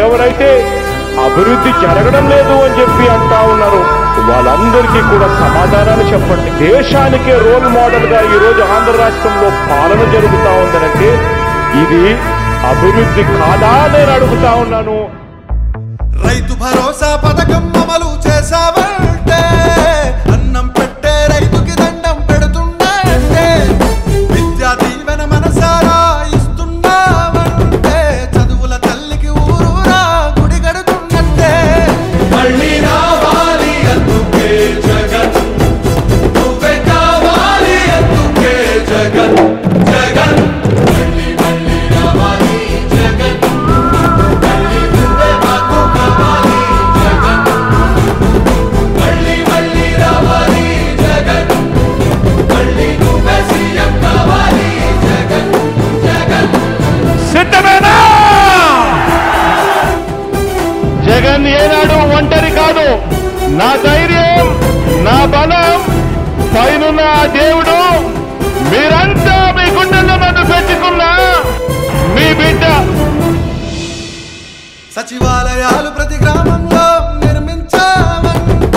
ఎవరెవరైతే అభివృద్ధి జరగడం లేదు అని చెప్పి అంటా ఉన్నారు వాళ్ళందరికీ కూడా సమాధానాలు చెప్పండి. దేశానికే రోల్ మోడల్ గా ఈ రోజు ఆంధ్ర రాష్ట్రంలో పాలన జరుగుతా ఉందనంటే ఇది అభివృద్ధి కాదా నేను అడుగుతా ఉన్నాను. రైతు భరోసా పథకం అమలు చేసావంటే అన్నం పెట్టే రైతుకి దండం పెడుతున్నట్టే. విద్యా దీవెన మనసారా ఇస్తున్నావంటే చదువుల తల్లికి ఊరూరా గుడి గడుతున్నట్టే. మళ్ళీ రావాలి అందుకే జగన్, నువ్వే కావాలి అందుకే జగన్, జగన్ మళ్ళీ మళ్ళీ రావాలి జగన్, మళ్ళీ నువ్వే మాకు కావాలి జగన్, మళ్ళీ మళ్ళీ రావాలి జగన్, మళ్ళీ నువ్వే సీఎం కావాలి జగన్, జగన్. సిద్ధమేనా? జగన్ ఏనాడు ఒంటరి కాదు. నా ధైర్యం, నా బలం పైనున్న ఆ దేవుడు. మీరంతా మీ గుండెల్లో నన్ను పెట్టుకున్న మీ బిడ్డ. సచివాలయాలు ప్రతి గ్రామంలో నిర్మించామంటే